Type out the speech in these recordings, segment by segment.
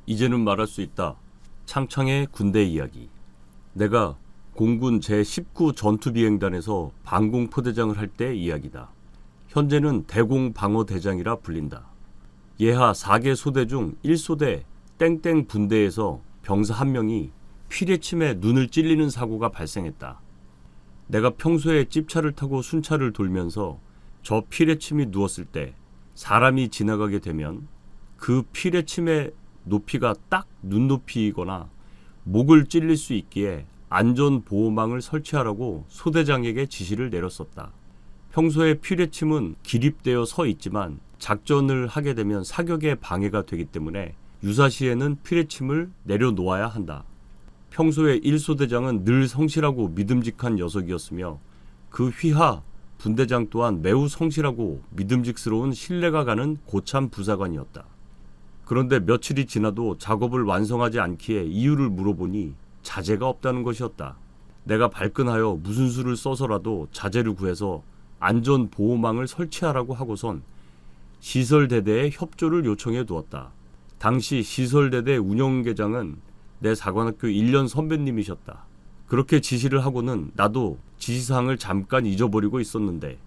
이제는 말할 수 있다. 창창의 군대 이야기. 내가 공군 제19 전투비행단에서 방공포대장을 할 때 이야기다. 현재는 대공방어대장이라 불린다. 예하 4개 소대 중 1소대 땡땡 분대에서 병사 한 명이 피뢰침에 눈을 찔리는 사고가 발생했다. 내가 평소에 찝차를 타고 순찰을 돌면서 저 피뢰침이 누웠을 때 사람이 지나가게 되면 그 피뢰침의 높이가 딱 눈높이이거나 목을 찔릴 수 있기에 안전보호망을 설치하라고 소대장에게 지시를 내렸었다. 평소에 피뢰침은 기립되어 서 있지만 작전을 하게 되면 사격에 방해가 되기 때문에 유사시에는 피뢰침을 내려놓아야 한다. 평소에 1소대장은 늘 성실하고 믿음직한 녀석이었으며 그 휘하 분대장 또한 매우 성실하고 믿음직스러운 신뢰가 가는 고참 부사관이었다. 그런데 며칠이 지나도 작업을 완성하지 않기에 이유를 물어보니 자재가 없다는 것이었다. 내가 발끈하여 무슨 수를 써서라도 자재를 구해서 안전보호망을 설치하라고 하고선 시설대대에 협조를 요청해 두었다. 당시 시설대대 운영계장은 내 사관학교 1년 선배님이셨다. 그렇게 지시를 하고는 나도 지시사항을 잠깐 잊어버리고 있었는데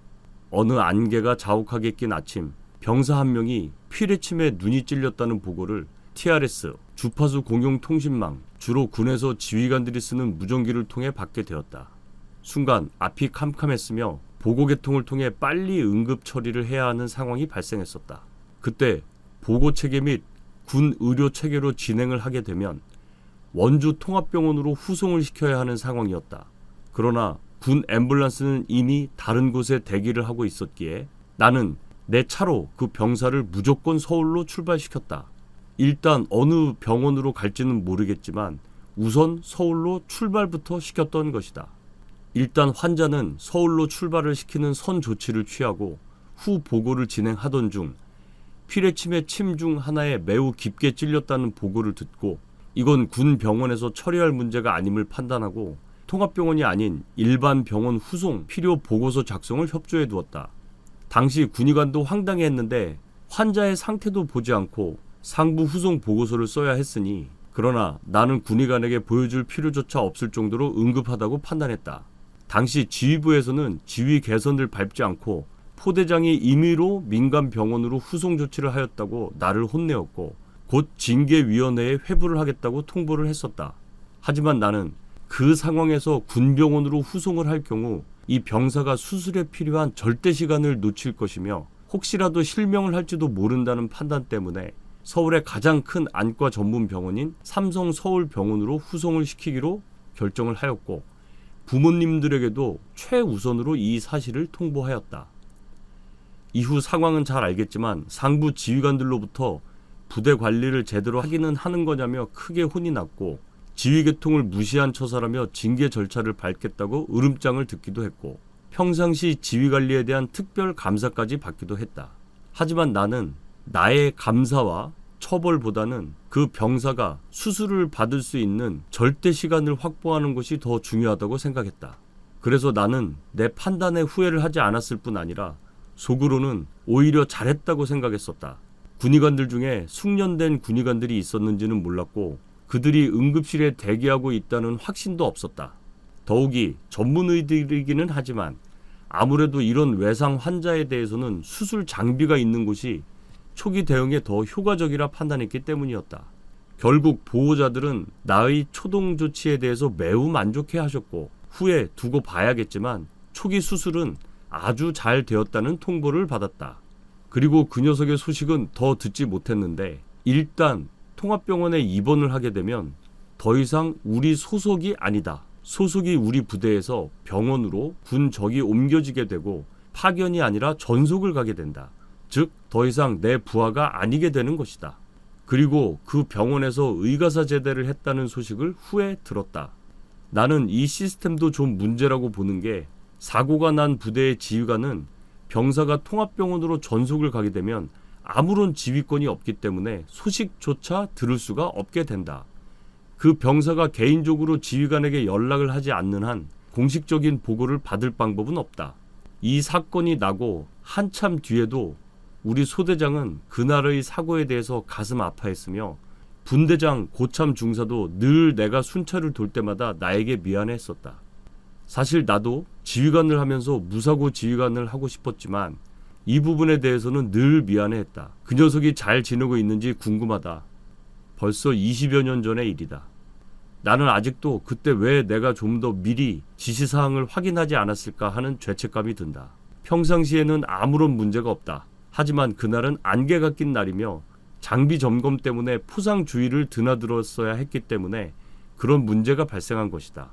어느 안개가 자욱하게 낀 아침 병사 한 명이 피뢰침에 눈이 찔렸다는 보고를 TRS, 주파수 공용통신망, 주로 군에서 지휘관들이 쓰는 무전기를 통해 받게 되었다. 순간 앞이 캄캄했으며 보고 개통을 통해 빨리 응급 처리를 해야 하는 상황이 발생했었다. 그때 보고 체계 및 군 의료 체계로 진행을 하게 되면 원주 통합병원으로 후송을 시켜야 하는 상황이었다. 그러나 군 앰뷸런스는 이미 다른 곳에 대기를 하고 있었기에 나는 내 차로 그 병사를 무조건 서울로 출발시켰다. 일단 어느 병원으로 갈지는 모르겠지만 우선 서울로 출발부터 시켰던 것이다. 일단 환자는 서울로 출발을 시키는 선 조치를 취하고 후 보고를 진행하던 중 피뢰침의 침 중 하나에 매우 깊게 찔렸다는 보고를 듣고 이건 군 병원에서 처리할 문제가 아님을 판단하고 통합병원이 아닌 일반 병원 후송 필요 보고서 작성을 협조해 두었다. 당시 군의관도 황당해했는데 환자의 상태도 보지 않고 상부 후송 보고서를 써야 했으니 그러나 나는 군의관에게 보여줄 필요조차 없을 정도로 응급하다고 판단했다. 당시 지휘부에서는 지휘 개선을 밟지 않고 포대장이 임의로 민간 병원으로 후송 조치를 하였다고 나를 혼내었고 곧 징계위원회에 회부를 하겠다고 통보를 했었다. 하지만 나는 그 상황에서 군병원으로 후송을 할 경우 이 병사가 수술에 필요한 절대 시간을 놓칠 것이며 혹시라도 실명을 할지도 모른다는 판단 때문에 서울의 가장 큰 안과 전문 병원인 삼성 서울병원으로 후송을 시키기로 결정을 하였고 부모님들에게도 최우선으로 이 사실을 통보하였다. 이후 상황은 잘 알겠지만 상부 지휘관들로부터 부대 관리를 제대로 하기는 하는 거냐며 크게 혼이 났고 지휘 계통을 무시한 처사라며 징계 절차를 밟겠다고 으름장을 듣기도 했고 평상시 지휘 관리에 대한 특별 감사까지 받기도 했다. 하지만 나는 나의 감사와 처벌보다는 그 병사가 수술을 받을 수 있는 절대 시간을 확보하는 것이 더 중요하다고 생각했다. 그래서 나는 내 판단에 후회를 하지 않았을 뿐 아니라 속으로는 오히려 잘했다고 생각했었다. 군의관들 중에 숙련된 군의관들이 있었는지는 몰랐고 그들이 응급실에 대기하고 있다는 확신도 없었다. 더욱이 전문의들이기는 하지만 아무래도 이런 외상 환자에 대해서는 수술 장비가 있는 곳이 초기 대응에 더 효과적이라 판단했기 때문이었다. 결국 보호자들은 나의 초동 조치에 대해서 매우 만족해 하셨고 후에 두고 봐야겠지만 초기 수술은 아주 잘 되었다는 통보를 받았다. 그리고 그 녀석의 소식은 더 듣지 못했는데 일단 통합병원에 입원을 하게 되면 더 이상 우리 소속이 아니다. 소속이 우리 부대에서 병원으로 군적이 옮겨지게 되고 파견이 아니라 전속을 가게 된다. 즉 더 이상 내 부하가 아니게 되는 것이다. 그리고 그 병원에서 의가사 제대를 했다는 소식을 후에 들었다. 나는 이 시스템도 좀 문제라고 보는 게 사고가 난 부대의 지휘관은 병사가 통합병원으로 전속을 가게 되면 아무런 지휘권이 없기 때문에 소식조차 들을 수가 없게 된다. 그 병사가 개인적으로 지휘관에게 연락을 하지 않는 한 공식적인 보고를 받을 방법은 없다. 이 사건이 나고 한참 뒤에도 우리 소대장은 그날의 사고에 대해서 가슴 아파했으며 분대장 고참 중사도 늘 내가 순찰을 돌 때마다 나에게 미안해했었다. 사실 나도 지휘관을 하면서 무사고 지휘관을 하고 싶었지만 이 부분에 대해서는 늘 미안해했다. 그 녀석이 잘 지내고 있는지 궁금하다. 벌써 20여 년 전의 일이다. 나는 아직도 그때 왜 내가 좀 더 미리 지시사항을 확인하지 않았을까 하는 죄책감이 든다. 평상시에는 아무런 문제가 없다. 하지만 그날은 안개가 낀 날이며 장비 점검 때문에 포상 주의를 드나들었어야 했기 때문에 그런 문제가 발생한 것이다.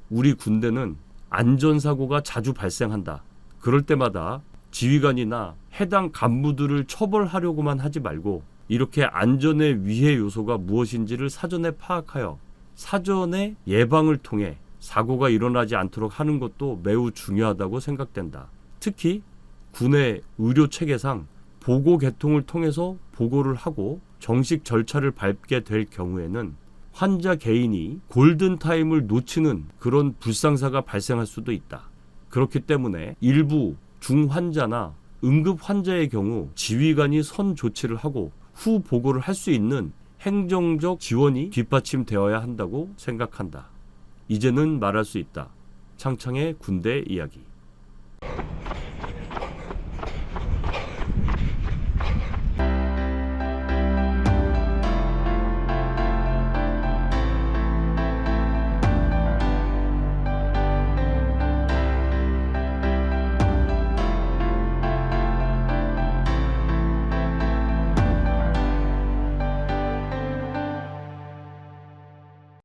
우리 군대는 안전사고가 자주 발생한다. 그럴 때마다 지휘관이나 해당 간부들을 처벌하려고만 하지 말고 이렇게 안전의 위해 요소가 무엇인지를 사전에 파악하여 사전에 예방을 통해 사고가 일어나지 않도록 하는 것도 매우 중요하다고 생각된다. 특히 군의 의료 체계상 보고 개통을 통해서 보고를 하고 정식 절차를 밟게 될 경우에는 환자 개인이 골든타임을 놓치는 그런 불상사가 발생할 수도 있다. 그렇기 때문에 일부 중환자나 응급 환자의 경우 지휘관이 선 조치를 하고 후 보고를 할 수 있는 행정적 지원이 뒷받침되어야 한다고 생각한다. 이제는 말할 수 있다. 창창의 군대 이야기.